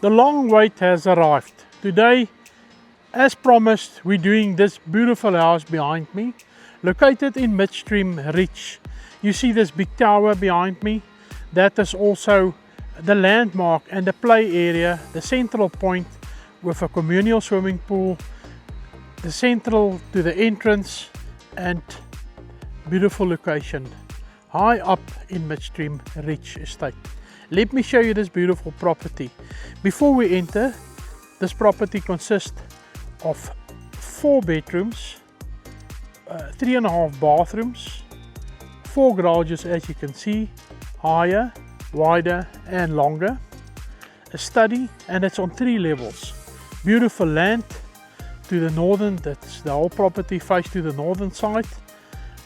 The long wait has arrived. Today, as promised, we're doing this beautiful house behind me, located in Midstream Ridge. You see this big tower behind me? That is also the landmark and the play area, the central point with a communal swimming pool, the central to the entrance, and beautiful location high up in Midstream Ridge Estate. Let me show you this beautiful property. Before we enter, this property consists of 4 bedrooms, 3.5 bathrooms, 4 garages as you can see, higher, wider and longer, a study, and it's on 3 levels. Beautiful land to the northern, that's the whole property face to the northern side.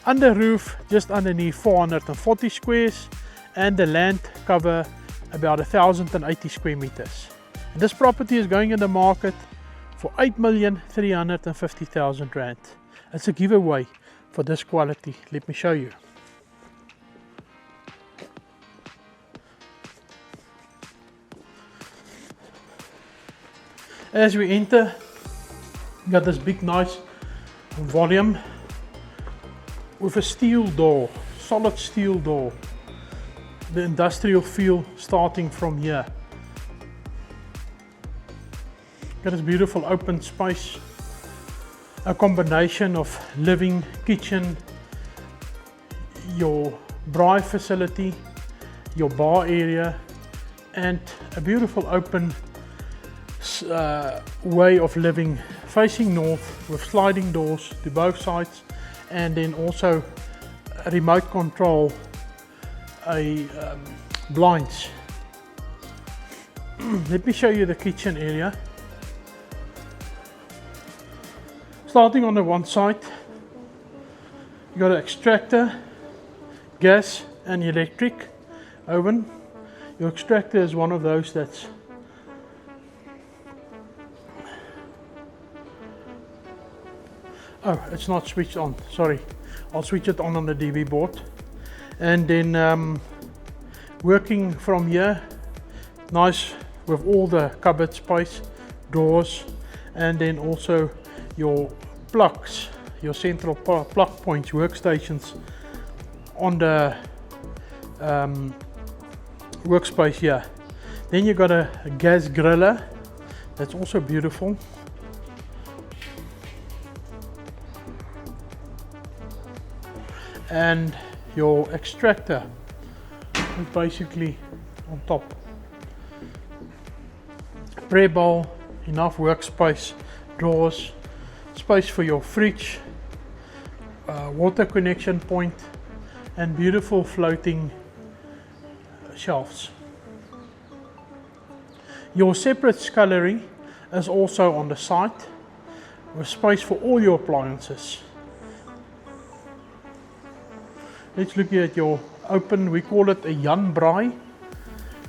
Under roof, just underneath 440 squares, and the land cover about 1,080 square meters. And this property is going in the market for 8,350,000 rand. It's a giveaway for this quality. Let me show you. As we enter, you got this big nice volume with a steel door, solid steel door. The industrial feel starting from here. Got this beautiful open space, a combination of living, kitchen, your braai facility, your bar area, and a beautiful open way of living facing north with sliding doors to both sides, and then also a remote control blinds. Let me show you the kitchen area. Starting on the one side, you got an extractor, gas and electric oven. Your extractor is one of those that's it's not switched on, sorry. I'll switch it on the DB board. And then working from here, nice with all the cupboard space, drawers, and then also your plugs, your central plug points, workstations on the workspace here. Then you got a gas griller, that's also beautiful. And your extractor is basically on top. Spray bowl, enough workspace, drawers, space for your fridge, water connection point, and beautiful floating shelves. Your separate scullery is also on the side with space for all your appliances. Let's look at your open, we call it a Jan braai,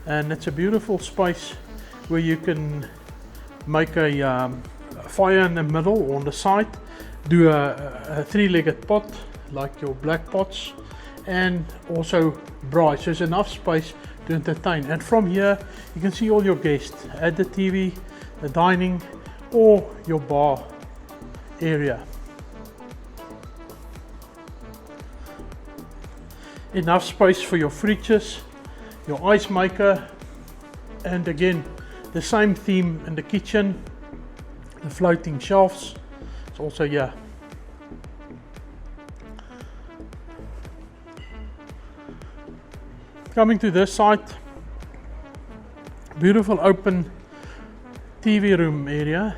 and it's a beautiful space where you can make a fire in the middle or on the side, do a 3-legged pot like your black pots, and also braai, so there's enough space to entertain. And from here you can see all your guests at the TV, the dining, or your bar area. Enough space for your fridges, your ice maker, and again the same theme in the kitchen, the floating shelves. It's also here. Coming to this side, beautiful open TV room area.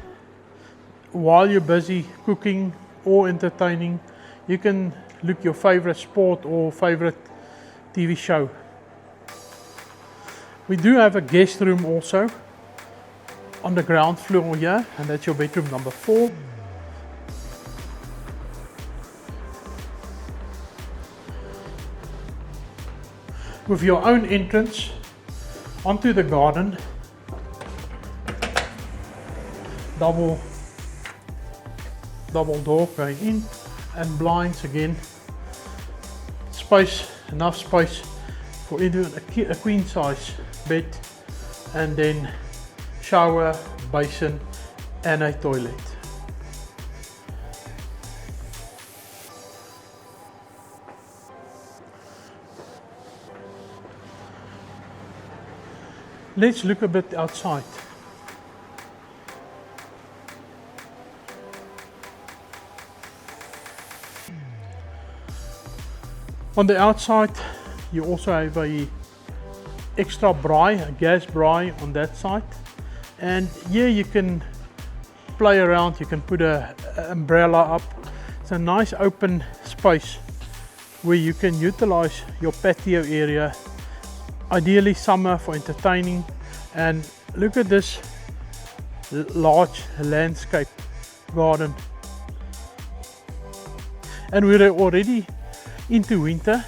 While you're busy cooking or entertaining, you can look your favorite sport or favorite TV show. We do have a guest room also on the ground floor here, and that's your bedroom number 4. With your own entrance onto the garden, double door going in, and blinds again. Space, enough space for either a queen size bed, and then shower, basin and a toilet. Let's look a bit outside. On the outside, you also have a extra braai, a gas braai on that side. And here you can play around, you can put an umbrella up. It's a nice open space where you can utilize your patio area, ideally summer for entertaining. And look at this large landscape garden. And we're already into winter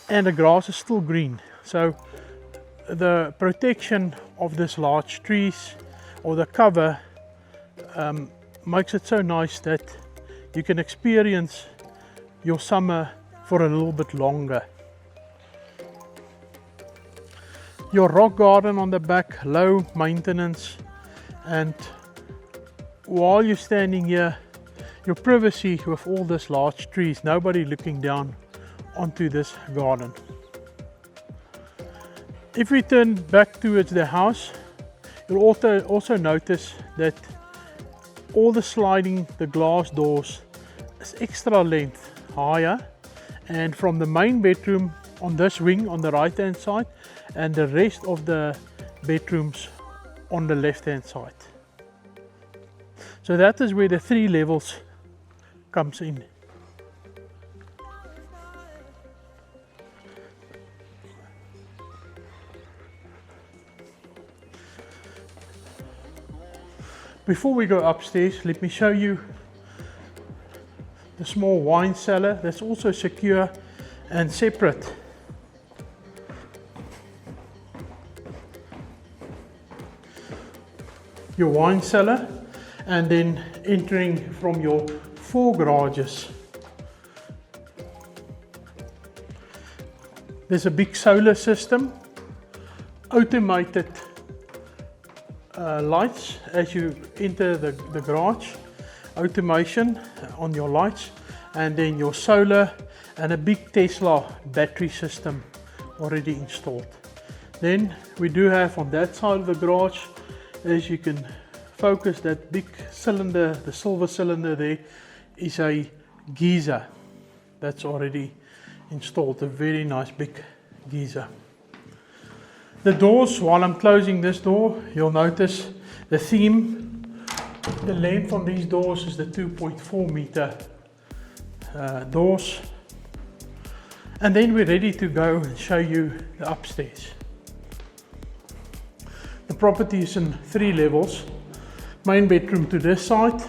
and the grass is still green, so the protection of this large trees or the cover makes it so nice that you can experience your summer for a little bit longer. Your rock garden on the back, low maintenance, and while you're standing here, your privacy with all these large trees, nobody looking down onto this garden. If we turn back towards the house, you'll also notice that all the glass doors is extra length higher, and from the main bedroom on this wing on the right hand side and the rest of the bedrooms on the left hand side. So that is where the 3 levels comes in. Before we go upstairs, let me show you the small wine cellar that's also secure and separate. Your wine cellar, and then entering from your 4 garages. There's a big solar system, automated lights as you enter the garage, automation on your lights, and then your solar and a big Tesla battery system already installed. Then we do have on that side of the garage, as you can focus, that big cylinder, the silver cylinder there, is a geyser that's already installed, a very nice big geyser. The doors, while I'm closing this door, you'll notice the theme. The length on these doors is the 2.4 meter doors. And then we're ready to go and show you the upstairs. The property is in 3 levels. Main bedroom to this side,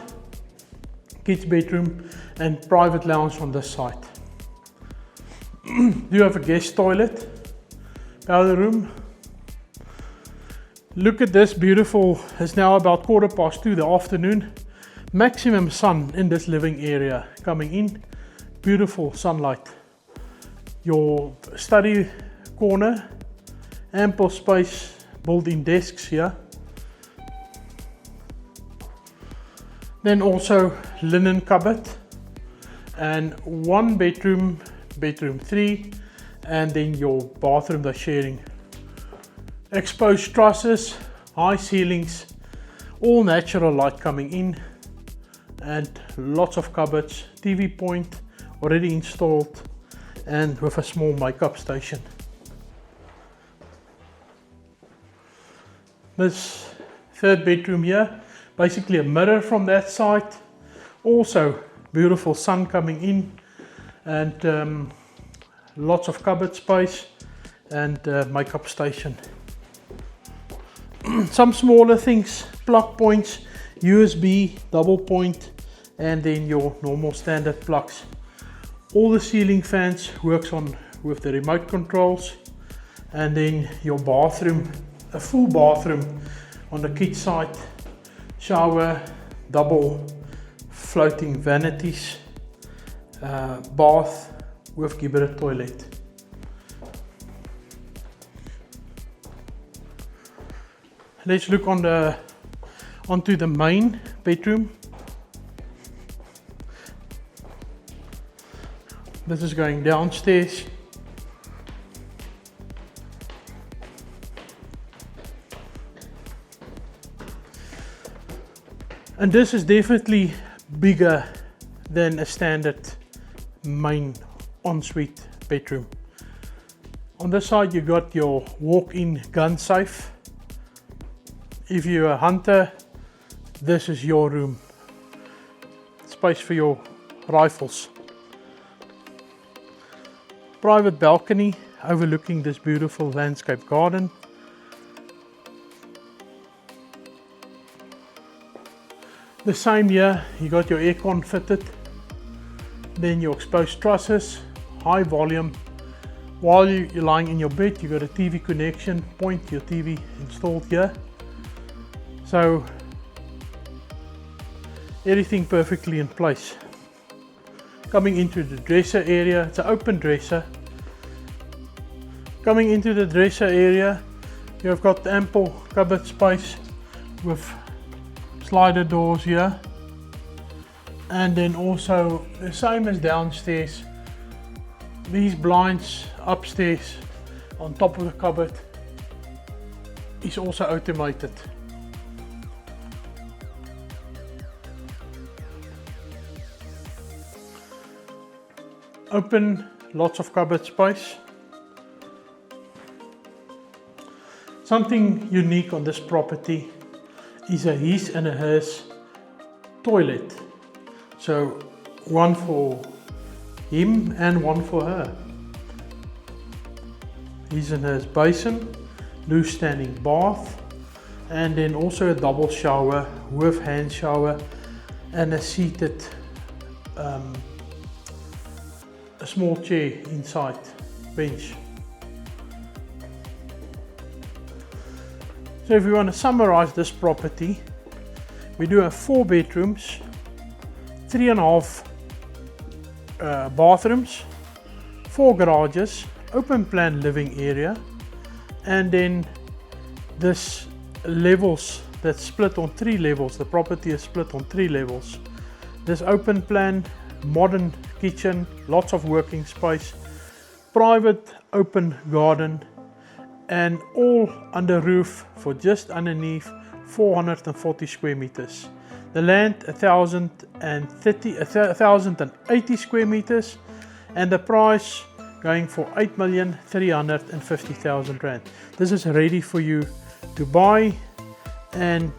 kids bedroom and private lounge on this side. You have a guest toilet, powder room. Look at this beautiful, it's now about 2:15 the afternoon. Maximum sun in this living area coming in, beautiful sunlight. Your study corner, ample space, built-in desks here. Then also linen cupboard and 1 bedroom, bedroom 3, and then your bathroom they're sharing. Exposed trusses, high ceilings, all natural light coming in, and lots of cupboards, TV point already installed, and with a small makeup station. This 3rd bedroom here, basically a mirror from that side. Also beautiful sun coming in, and lots of cupboard space and makeup station. Some smaller things, plug points, USB, double point, and then your normal standard plugs. All the ceiling fans works on with the remote controls, and then your bathroom, a full bathroom on the kids side, shower, double floating vanities, bath with gibbered toilet. let's look onto the main bedroom. This is going downstairs. And this is definitely bigger than a standard main ensuite bedroom. On this side you got your walk-in gun safe. If you're a hunter, this is your room. Space for your rifles. Private balcony overlooking this beautiful landscape garden. The same here, you got your aircon fitted, then your exposed trusses, high volume. While you're lying in your bed, you got a TV connection, point your TV installed here. So everything perfectly in place. Coming into the dresser area, it's an open dresser. Coming into the dresser area, you've got ample cupboard space with slider doors here, and then also the same as downstairs, these blinds upstairs on top of the cupboard is also automated. Open, lots of cupboard space. Something unique on this property is a his and a hers toilet. So one for him and one for her. His and hers basin, loose standing bath, and then also a double shower with hand shower and a seated a small chair inside, bench. So if we want to summarize this property, we do have 4 bedrooms, 3.5 bathrooms, 4 garages, open plan living area, and then this levels that's split on 3 levels. The property is split on 3 levels. This open plan, modern kitchen, lots of working space, private open garden, and all under roof for just underneath 440 square meters. The land 1080 square meters, and the price going for 8,350,000 rand. This is ready for you to buy, and